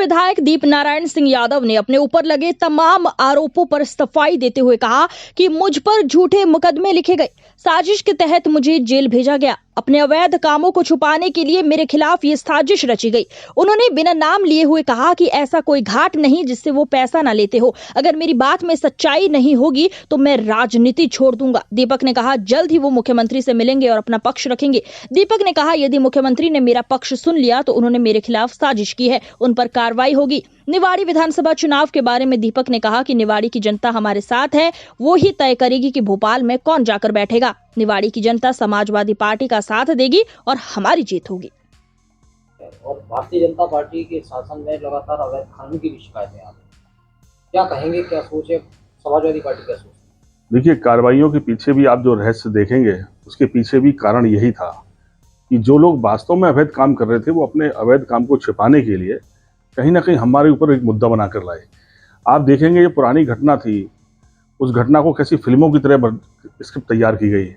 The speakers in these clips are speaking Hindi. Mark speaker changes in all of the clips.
Speaker 1: विधायक दीप नारायण सिंह यादव ने अपने ऊपर लगे तमाम आरोपों पर सफाई देते हुए कहा कि मुझ पर झूठे मुकदमे लिखे गए, साजिश के तहत मुझे जेल भेजा गया, अपने अवैध कामों को छुपाने के लिए मेरे खिलाफ ये साजिश रची गई। उन्होंने बिना नाम लिए हुए कहा कि ऐसा कोई घाट नहीं जिससे वो पैसा ना लेते हो। अगर मेरी बात में सच्चाई नहीं होगी तो मैं राजनीति छोड़ दूंगा। दीपक ने कहा जल्द ही वो मुख्यमंत्री से मिलेंगे और अपना पक्ष रखेंगे। दीपक ने कहा यदि मुख्यमंत्री ने मेरा पक्ष सुन लिया तो उन्होंने मेरे खिलाफ साजिश की है, उन पर कार्रवाई होगी। निवाड़ी विधानसभा चुनाव के बारे में दीपक ने कहा कि निवाड़ी की जनता हमारे साथ है, वो ही तय करेगी कि भोपाल में कौन जाकर बैठेगा। निवाड़ी की जनता समाजवादी पार्टी का साथ देगी और हमारी जीत होगी।
Speaker 2: और भारतीय जनता पार्टी के शासन में लगातार अवैध खनन की भी शिकायतें आ रही, क्या कहेंगे, क्या सोच है समाजवादी पार्टी, क्या सोच?
Speaker 3: देखिए, कार्रवाइयों के पीछे भी आप जो रहस्य देखेंगे उसके पीछे भी कारण यही था कि जो लोग वास्तव में अवैध काम कर रहे थे वो अपने अवैध काम को छिपाने के लिए कहीं ना कहीं हमारे ऊपर एक मुद्दा बनाकर लाए। आप देखेंगे ये पुरानी घटना थी, उस घटना को कैसी फिल्मों की तरह स्क्रिप्ट तैयार की गई।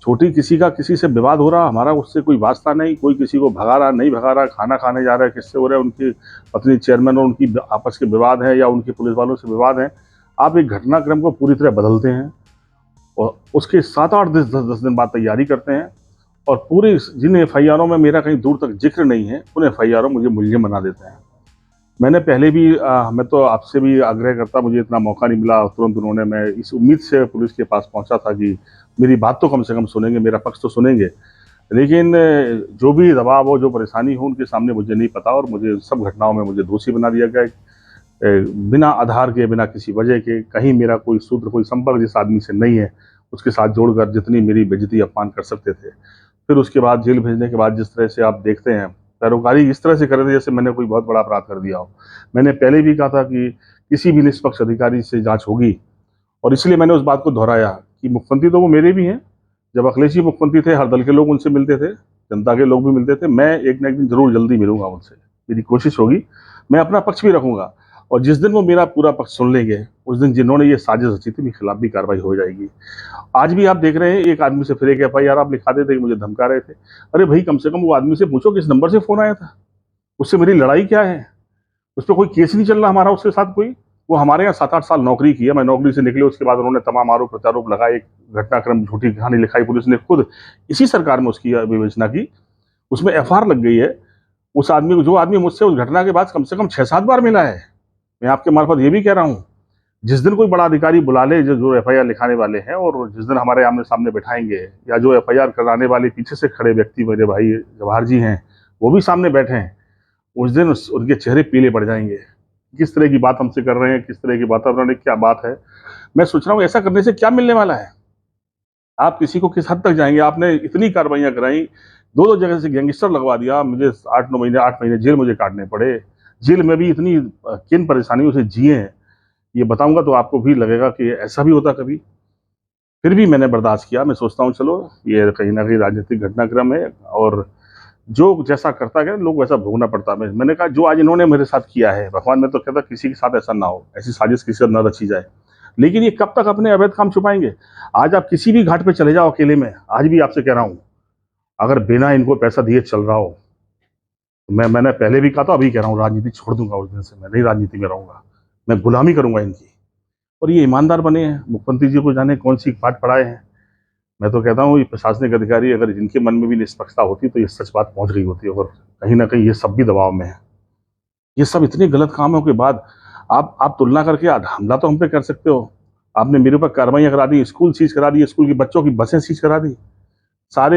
Speaker 3: छोटी किसी का किसी से विवाद हो रहा, हमारा उससे कोई वास्ता नहीं, कोई किसी को भगा रहा नहीं भगा रहा, खाना खाने जा रहा है किससे हो रहा है, उनकी पत्नी चेयरमैन और उनकी आपस के विवाद है या उनके पुलिस वालों से विवाद है। आप एक घटनाक्रम को पूरी तरह बदलते हैं और उसके 7-8 10 दिन बाद तैयारी करते हैं और पूरे जिन एफआईआरों में मेरा कहीं दूर तक जिक्र नहीं है उन एफआईआरों मुझे मुलजिम बना देते हैं। मैंने पहले भी मैं तो आपसे भी आग्रह करता, मुझे इतना मौका नहीं मिला, तुरंत उन्होंने, मैं इस उम्मीद से पुलिस के पास पहुंचा था कि मेरी बात तो कम से कम सुनेंगे, मेरा पक्ष तो सुनेंगे, लेकिन जो भी दबाव हो, जो परेशानी हो, उनके सामने मुझे नहीं पता और मुझे सब घटनाओं में मुझे दोषी बना दिया गया। बिना आधार के, बिना किसी वजह के, कहीं मेरा कोई सूत्र, कोई संपर्क जिस आदमी से नहीं है उसके साथ जोड़कर जितनी मेरी बेइज्जती अपमान कर सकते थे। फिर उसके बाद जेल भेजने के बाद जिस तरह से आप देखते हैं पैरोकारी इस तरह से कर रहे थे जैसे मैंने कोई बहुत बड़ा अपराध कर दिया हो। मैंने पहले भी कहा था कि किसी भी निष्पक्ष अधिकारी से जांच होगी और इसलिए मैंने उस बात को दोहराया कि मुख्यमंत्री तो वो मेरे भी हैं। जब अखिलेश जी मुख्यमंत्री थे हर दल के लोग उनसे मिलते थे, जनता के लोग भी मिलते थे। मैं एक न एक दिन जरूर जल्दी मिलूंगा उनसे, मेरी कोशिश होगी, मैं अपना पक्ष भी रखूंगा और जिस दिन वो मेरा पूरा पक्ष सुन लेंगे उस दिन जिन्होंने ये साजिश रची थी उनके खिलाफ भी कार्रवाई हो जाएगी। आज भी आप देख रहे हैं एक आदमी से फिर एक एफआईआर आप लिखा देते कि मुझे धमका रहे थे। अरे भाई, कम से कम वो आदमी से पूछो किस नंबर से फोन आया था, उससे मेरी लड़ाई क्या है, उस पर कोई केस नहीं चल रहा हमारा उसके साथ कोई। वो हमारे यहाँ 7-8 साल नौकरी की है, मैं नौकरी से निकले उसके बाद उन्होंने तमाम आरोप प्रत्यारोप लगाए, एक घटनाक्रम झूठी कहानी लिखाई, पुलिस ने खुद इसी सरकार में उसकी विवेचना की, उसमें एफआईआर लग गई है। उस आदमी को, जो आदमी मुझसे उस घटना के बाद कम से कम 6-7 बार मिला है, मैं आपके मार्फत ये भी कह रहा हूँ, जिस दिन कोई बड़ा अधिकारी बुला ले जो एफआईआर लिखाने वाले हैं और जिस दिन हमारे आमने सामने बैठाएंगे या जो एफआईआर कराने वाले पीछे से खड़े व्यक्ति मेरे भाई जवाहर जी हैं वो भी सामने बैठे हैं, उस दिन उनके चेहरे पीले पड़ जाएंगे। किस तरह की बात हमसे कर रहे हैं, किस तरह की वातावरण है, क्या बात है। मैं सोच रहा हूँ ऐसा करने से क्या मिलने वाला है। आप किसी को किस हद तक जाएंगे। आपने इतनी कार्रवाइयाँ कराई, 2-2 जगह से गैंगस्टर लगवा दिया, मुझे 8 महीने जेल मुझे काटने पड़े। जेल में भी इतनी किन परेशानियों से जिए हैं ये बताऊंगा तो आपको भी लगेगा कि ऐसा भी होता कभी। फिर भी मैंने बर्दाश्त किया। मैं सोचता हूँ चलो ये कहीं ना कहीं राजनीतिक घटनाक्रम है और जो जैसा करता गया लोग वैसा भोगना पड़ता है। मैंने कहा जो आज इन्होंने मेरे साथ किया है, भगवान मैं तो कहता किसी के साथ ऐसा ना हो, ऐसी साजिश किसी से न रची जाए। लेकिन ये कब तक अपने अवैध काम छुपाएंगे। आज आप किसी भी घाट पे चले जाओ अकेले में, आज भी आपसे कह रहा हूँ, अगर बिना इनको पैसा दिए चल रहा हो तो मैंने पहले भी कहा था, अभी कह रहा हूँ, राजनीति छोड़ दूंगा उस दिन से। मैं नहीं राजनीति में रहूंगा, मैं गुलामी करूंगा इनकी। और ये ईमानदार बने हैं, मुख्यमंत्री जी को जाने कौन सी पाठ पढ़ाए हैं। मैं तो कहता हूँ ये प्रशासनिक अधिकारी अगर जिनके मन में भी निष्पक्षता होती तो ये सच बात पहुंच गई होती, और कहीं ना कहीं ये सब भी दबाव में है। ये सब इतने गलत कामों के बाद आप तुलना करके हमला तो हम पे कर सकते हो। आपने मेरे ऊपर कार्रवाइयाँ करा दी, स्कूल सीज करा दी, स्कूल की बच्चों की बसें सीज करा दी,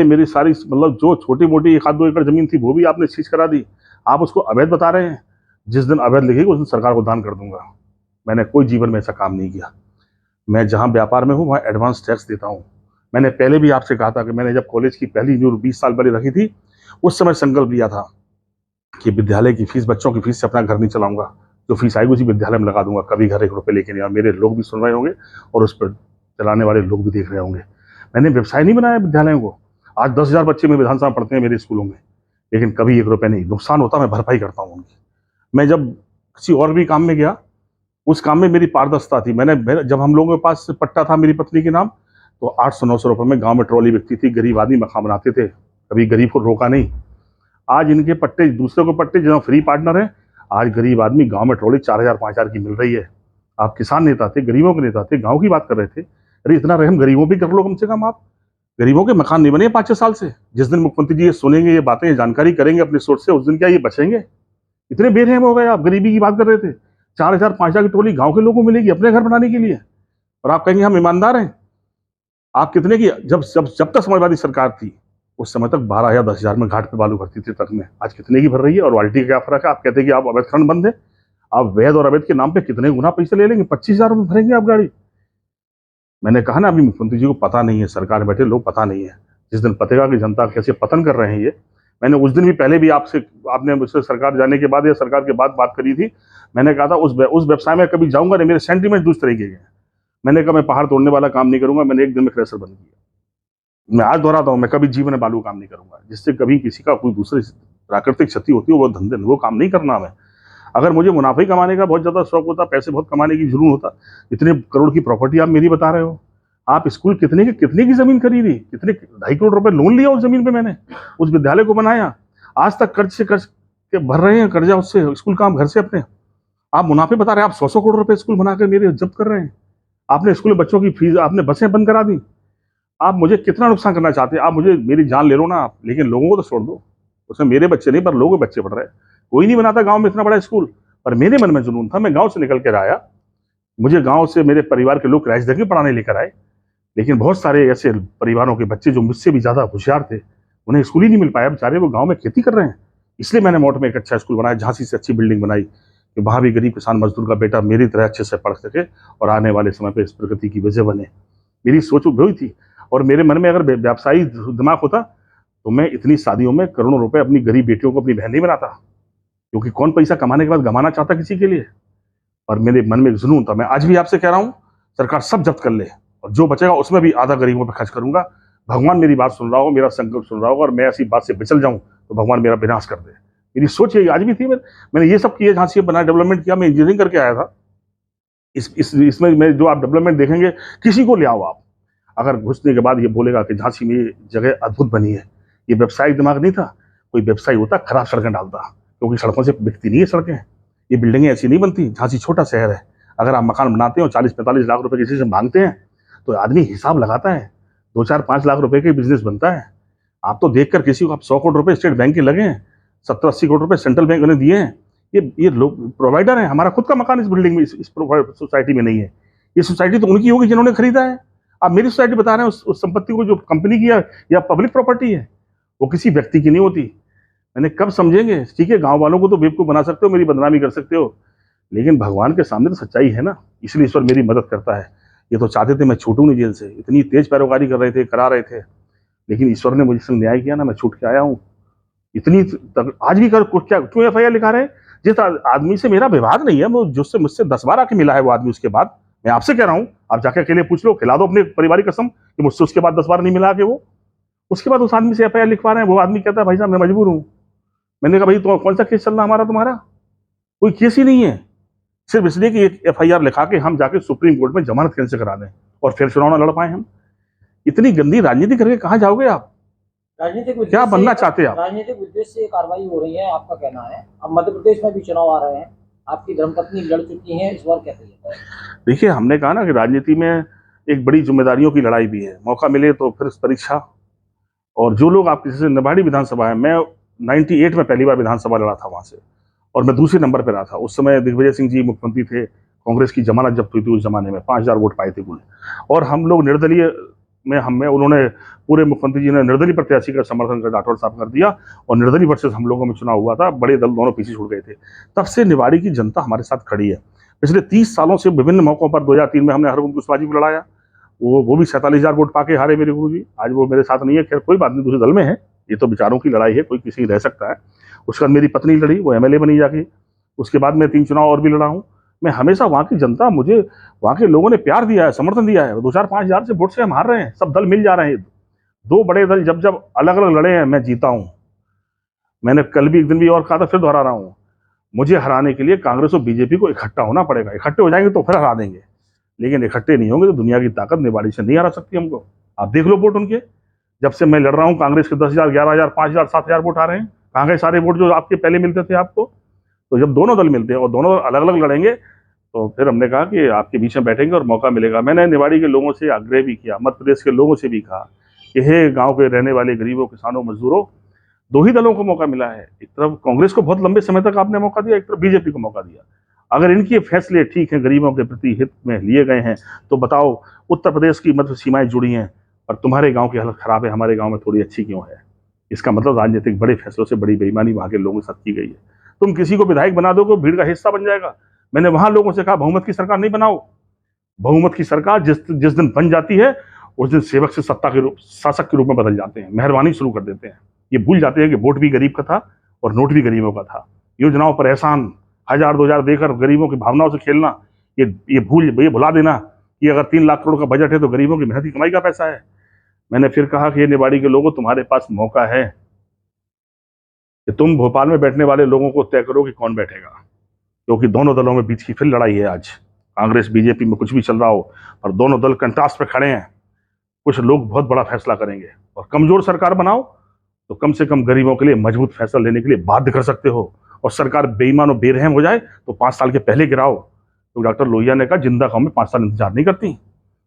Speaker 3: मेरी सारी मतलब जो छोटी मोटी 1-2 एकड़ जमीन थी वो भी आपने सीज करा दी। आप उसको अवैध बता रहे हैं। जिस दिन अवैध लिखेगी उस दिन सरकार को दान कर दूंगा। मैंने कोई जीवन में ऐसा काम नहीं किया। मैं जहाँ व्यापार में हूँ वहाँ एडवांस टैक्स देता हूँ। मैंने पहले भी आपसे कहा था कि मैंने जब कॉलेज की पहली जो 20 साल पहले रखी थी उस समय संकल्प लिया था कि विद्यालय की फीस, बच्चों की फीस से अपना घर नहीं चलाऊंगा, जो फीस आएगी उसी विद्यालय में लगा दूंगा, कभी घर 1 रुपये लेके नहीं। और मेरे लोग भी सुन रहे होंगे और उस पर चलाने वाले लोग भी देख रहे होंगे। मैंने व्यवसाय नहीं बनाया विद्यालयों को। आज 10,000 बच्चे में विधानसभा पढ़ते हैं मेरे स्कूलों में, लेकिन कभी 1 रुपये नहीं। नुकसान होता मैं भरपाई करता हूँ उनकी। मैं जब किसी और भी काम में गया उस काम में मेरी पारदर्शिता थी। जब हम लोगों के पास पट्टा था मेरी पत्नी के नाम तो 800-900 रुपये में गांव में ट्रॉली बिकती थी। गरीब आदमी मकान बनाते थे, कभी गरीब को रोका नहीं। आज इनके पट्टे, दूसरे को पट्टे जहाँ फ्री पार्टनर है, आज गरीब आदमी गांव में ट्रॉली 4,000 5,000 की मिल रही है। आप किसान नेता थे, गरीबों के नेता थे, गांव की बात कर रहे थे। अरे इतना रहम गरीबों पे कर लो कम से कम आप। गरीबों के मकान नहीं बने 5-6 साल से। जिस दिन मुख्यमंत्री जी ये सुनेंगे, ये बातें, ये जानकारी करेंगे अपनी सोच से, उस दिन क्या ये बचेंगे? इतने बेरहम हो गए आप। गरीबी की बात कर रहे थे, 4,000 5,000 की ट्रॉली गांव के लोगों को मिलेगी अपने घर बनाने के लिए, और आप कहेंगे हम ईमानदार हैं। आप कितने की जब जब जब तक समाजवादी सरकार थी उस समय तक 12,000 10,000 में घाट पे बालू भरती थी ट्रक में। आज कितने की भर रही है? और क्वालिटी का क्या फर्क है? आप कहते हैं कि आप अवैध खनन बंद है। आप वैध और अवैध के नाम पे कितने गुना पैसे ले लेंगे? 25,000 में भरेंगे आप गाड़ी। मैंने कहा ना, अभी मुख्यमंत्री जी को पता नहीं है, सरकार में बैठे लोग पता नहीं है। जिस दिन पतेगा कि जनता कैसे पतन कर रहे हैं ये, मैंने उस दिन भी पहले भी आपने मुझसे सरकार जाने के बाद या सरकार के बाद बात करी थी। मैंने कहा था उस व्यवसाय में कभी जाऊंगा नहीं, मेरे सेंटीमेंट दूसरे तरीके के हैं। मैंने कहा मैं पहाड़ तोड़ने वाला काम नहीं करूंगा। मैंने एक दिन में क्रेशर बंद किया। मैं आज दोहराता हूं, मैं कभी जीवन में बालू काम नहीं करूंगा, जिससे कभी किसी का कोई दूसरी प्राकृतिक क्षति होती हो, वो धंधे वो काम नहीं करना हमें। अगर मुझे मुनाफा कमाने का बहुत ज्यादा शौक होता, पैसे बहुत कमाने की जुनून होता, इतने करोड़ की प्रॉपर्टी आप मेरी बता रहे हो। आप स्कूल कितने की जमीन खरीदी, कितने 2.5 करोड़ रुपए लोन लिया उस जमीन पे, मैंने उस विद्यालय को बनाया। आज तक कर्ज के भर रहे हैं, कर्जा उससे, स्कूल का हम घर से अपने। आप मुनाफे बता रहे हैं, आप 100 करोड़ रुपए स्कूल बनाकर मेरे जब्त कर रहे हैं। आपने स्कूल में बच्चों की फीस, आपने बसें बंद करा दी। आप मुझे कितना नुकसान करना चाहते हैं? आप मुझे मेरी जान ले लो ना आप, लेकिन लोगों को तो छोड़ दो। उसमें मेरे बच्चे नहीं, पर लोगों के बच्चे पढ़ रहे हैं। कोई नहीं बनाता गांव में इतना बड़ा स्कूल, पर मेरे मन में जुनून था। मैं गांव से निकल कर आया, मुझे गांव से मेरे परिवार के लोग क्रैश देके पढ़ाने लेकर आए। लेकिन बहुत सारे ऐसे परिवारों के बच्चे जो मुझसे भी ज्यादा होशियार थे, उन्हें स्कूल ही नहीं मिल पाया। बेचारे वो गांव में खेती कर रहे हैं। इसलिए मैंने मोट में एक अच्छा स्कूल बनाया, झांसी से अच्छी बिल्डिंग बनाई कि वहां भी गरीब किसान मजदूर का बेटा मेरी तरह अच्छे से पढ़ सके और आने वाले समय पर इस प्रगति की वजह बने। मेरी सोच वही थी। और मेरे मन में अगर व्यवसायी दिमाग होता तो मैं इतनी शादियों में करोड़ों रुपए अपनी गरीब बेटियों को अपनी बहन नहीं बनाता, क्योंकि कौन पैसा कमाने के बाद गंवाना चाहता किसी के लिए। और मेरे मन में एक जुनून था। मैं आज भी आपसे कह रहा हूं, सरकार सब जब्त कर ले, और जो बचेगा उसमें भी आधा गरीबों पर खर्च करूंगा। भगवान मेरी बात सुन रहा हो, मेरा संकल्प सुन रहा हो, और मैं ऐसी बात से बिचल जाऊं तो भगवान मेरा विनाश कर दे। मेरी सोच यही आज भी थी। मैंने ये सब किया, झांसी बना, डेवलपमेंट किया। मैं इंजीनियरिंग करके आया था। इसमें मैं जो आप डेवलपमेंट देखेंगे, किसी को ले आओ आप, अगर घुसने के बाद ये बोलेगा कि झांसी में ये जगह अद्भुत बनी है। ये व्यवसायिक दिमाग नहीं था। कोई व्यवसायी होता खराब सड़कें डालता, क्योंकि सड़कों से बिकती नहीं है सड़कें। ये बिल्डिंगें ऐसी नहीं बनती। झांसी छोटा शहर है। अगर आप मकान बनाते हो 40-45 लाख रुपए किसी से मांगते हैं तो आदमी हिसाब लगाता है, 2-4-5 लाख रुपए का बिजनेस बनता है। आप तो देखकर किसी को आप 100 करोड़ रुपए स्टेट बैंक के लगे हैं, 70-80 करोड़ रुपए सेंट्रल बैंक ने दिए हैं। ये लोग प्रोवाइडर हैं। हमारा खुद का मकान इस बिल्डिंग में, इस सोसाइटी में नहीं है। ये सोसाइटी तो उनकी होगी जिन्होंने खरीदा है। आप मेरी सोसाइटी बता रहे हैं उस संपत्ति को जो कंपनी की है या पब्लिक प्रॉपर्टी है, वो किसी व्यक्ति की नहीं होती। मैंने कब समझेंगे? ठीक है, गांव वालों को तो बेवकूफ बना सकते हो, मेरी बदनामी कर सकते हो, लेकिन भगवान के सामने तो सच्चाई है ना। इसलिए ईश्वर मेरी मदद करता है। ये तो चाहते थे मैं छूटूं नहीं जेल से, इतनी तेज पैरोकारी कर रहे थे, करा रहे थे, लेकिन ईश्वर ने मुझे संग न्याय किया ना, मैं छूट के आया हूँ। इतनी आज भी कर क्या क्यों FIR लिखा रहे? जिस आदमी से मेरा विवाद नहीं है, वो जिससे मुझसे 10 बार आके मिला है वो आदमी, उसके बाद मैं आपसे कह रहा हूँ, आप जाके अकेले पूछ लो, खिला दो अपने पारिवारिक कसम कि मुझसे उसके बाद 10 बार नहीं मिला के वो, उसके बाद उस आदमी से FIR लिखवा रहे हैं। वो आदमी कहता है भाई साहब मैं मजबूर हूँ। मैंने कहा भाई तो कौन सा केस चल रहा हमारा? तुम्हारा कोई केस ही नहीं है। सिर्फ इसलिए कि एक FIR लिखा के हम जाके सुप्रीम कोर्ट में जमानत कैंसिल करा दें और फिर चुनाव न लड़ पाए हम। इतनी गंदी राजनीति करके कहाँ जाओगे आप?
Speaker 2: राजनीतिक
Speaker 3: क्या बनना चाहते हैं आप?
Speaker 2: राजनीतिक उद्देश्य से कार्रवाई हो रही है, आपका कहना है। अब मध्य प्रदेश में भी चुनाव आ रहे हैं, आपकी धर्मपत्नी लड़ चुकी हैं, इस बार क्या तैयारी है?
Speaker 3: देखिए, हमने कहा ना कि राजनीति में एक बड़ी जिम्मेदारियों की लड़ाई भी है। मौका मिले तो फिर परीक्षा। और जो लोग आप किसी से निवाड़ी विधानसभा है, मैं 98 में पहली बार विधानसभा लड़ा था वहां से, और मैं दूसरे नंबर पर रहा था। उस समय दिग्विजय सिंह जी मुख्यमंत्री थे, कांग्रेस की जमानत जब्त हुई थी उस जमाने में, 5,000 वोट पाए थे कुल। और हम लोग निर्दलीय में उन्होंने पूरे मुख्यमंत्री जी ने निर्दलीय प्रत्याशी का समर्थन कर राठौड़ साहब कर दिया, और निर्दलीय वर्सेस हम लोगों में चुनाव हुआ था। बड़े दल दोनों पीछे छूट गए थे। तब से निवाड़ी की जनता हमारे साथ खड़ी है। पिछले 30 सालों से विभिन्न मौकों पर 2003 में हमने हरगोविंद कुशवाहा जी को लड़ाया, वो भी 47,000 वोट पाके हारे मेरे गुरु जी। आज वो मेरे साथ नहीं है, खैर कोई बात नहीं, दूसरे दल में है। ये तो विचारों की लड़ाई है, कोई किसी रह सकता है। उसके बाद मेरी पत्नी लड़ी, वो MLA बनी जाके। उसके बाद मैं 3 चुनाव और भी लड़ा हूँ। मैं हमेशा वहाँ की जनता, मुझे वहाँ के लोगों ने प्यार दिया है, समर्थन दिया है। 2-4-5 हजार से वोट से हम हार रहे हैं, सब दल मिल जा रहे हैं। 2 बड़े दल जब जब अलग अलग लड़े हैं, मैं जीता हूँ। मैंने कल भी एक दिन भी और कहा था, फिर दोहरा रहा हूँ, मुझे हराने के लिए कांग्रेस और BJP को इकट्ठा होना पड़ेगा। इकट्ठे हो जाएंगे तो फिर हरा देंगे, लेकिन इकट्ठे नहीं होंगे तो दुनिया की ताकत निवाड़ी से नहीं हरा सकती हमको। आप देख लो वोट उनके, जब से मैं लड़ रहा हूँ कांग्रेस के 10,000, 11,000, 5,000, 7,000 वोट आ रहे हैं। कहाँ गए सारे वोट जो आपके पहले मिलते थे आपको? तो जब दोनों दल मिलते हैं और दोनों दल अलग अलग लड़ेंगे तो फिर हमने कहा कि आपके बीच में बैठेंगे और मौका मिलेगा। मैंने निवाड़ी के लोगों से आग्रह भी किया, मध्य प्रदेश के लोगों से भी कहा कि हे गांव के रहने वाले गरीबों, किसानों, मजदूरों, दो ही दलों को मौका मिला है। एक तरफ कांग्रेस को बहुत लंबे समय तक आपने मौका दिया, एक तरफ बीजेपी को मौका दिया। अगर इनके फैसले ठीक हैं, गरीबों के प्रति हित में लिए गए हैं, तो बताओ उत्तर प्रदेश की मध्य सीमाएं जुड़ी हैं और तुम्हारे गांव की हालत खराब है, हमारे गांव में थोड़ी अच्छी क्यों है? इसका मतलब राजनीतिक बड़े फैसलों से बड़ी बेईमानी वहां के लोगों के साथ की गई है। तुम किसी को विधायक बना दोगे, भीड़ का हिस्सा बन जाएगा। मैंने वहां लोगों से कहा बहुमत की सरकार नहीं बनाओ। बहुमत की सरकार जिस दिन बन जाती है उस दिन सेवक से शासक के रूप में बदल जाते हैं, मेहरबानी शुरू कर देते हैं। ये भूल जाते हैं कि वोट भी गरीब का था और नोट भी गरीबों का था। योजनाओं पर एहसान 1000-2000 देकर गरीबों की भावनाओं से खेलना, ये भुला देना कि अगर 3 लाख करोड़ का बजट है तो गरीबों की मेहनत की कमाई का पैसा है। मैंने फिर कहा कि ये निवाड़ी के लोगों, तुम्हारे पास मौका है कि तुम भोपाल में बैठने वाले लोगों को तय करो कि कौन बैठेगा, क्योंकि दोनों दलों में बीच की फिर लड़ाई है। आज कांग्रेस बीजेपी में कुछ भी चल रहा हो और दोनों दल कंट्रास्ट पे खड़े हैं। कुछ लोग बहुत बड़ा फैसला करेंगे और कमजोर सरकार बनाओ तो कम से कम गरीबों के लिए मजबूत फैसला लेने के लिए बाध्य कर सकते हो। और सरकार बेईमान और बेरहम हो जाए तो 5 साल के पहले गिराओ। तो डॉक्टर लोहिया ने कहा जिंदा कौम में 5 साल इंतजार नहीं करती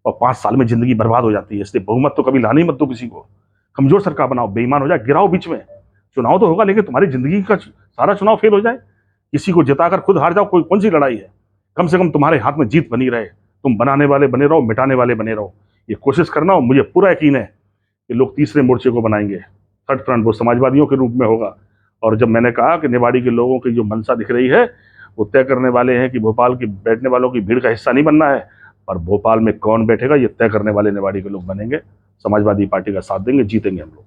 Speaker 3: और 5 साल में जिंदगी बर्बाद हो जाती है। इसलिए बहुमत तो कभी लाने ही मत दो किसी को। कमजोर सरकार बनाओ, बेईमान हो जाए गिराओ बीच में। चुनाव तो होगा लेकिन तुम्हारी जिंदगी का सारा चुनाव फेल हो जाए, किसी को जिताकर खुद हार जाओ, कौन सी लड़ाई है? कम से कम तुम्हारे हाथ में जीत बनी रहे। तुम बनाने वाले बने रहो, मिटाने वाले बने रहो। ये कोशिश करना और मुझे पूरा यकीन है कि लोग तीसरे मोर्चे को बनाएंगे। थर्ड फ्रंट वो समाजवादियों के रूप में होगा। और जब मैंने कहा कि निवाड़ी के लोगों की जो मंशा दिख रही है वो तय करने वाले हैं कि भोपाल की बैठने वालों की भीड़ का हिस्सा नहीं बनना है, पर भोपाल में कौन बैठेगा ये तय करने वाले निवाड़ी के लोग बनेंगे। समाजवादी पार्टी का साथ देंगे, जीतेंगे हम लोग।